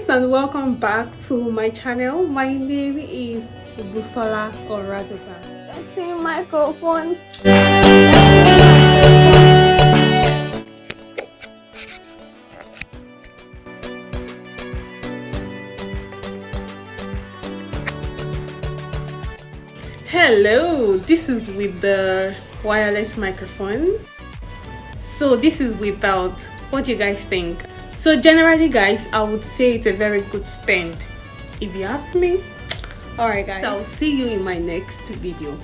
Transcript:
guys, and welcome back to my channel. My name is Busola Oradugba. I see microphone. Hello, this is with the wireless microphone. So this is without. What do you guys think? So generally guys, I would say it's a very good spend if you ask me. Alright guys, I'll see you in my next video.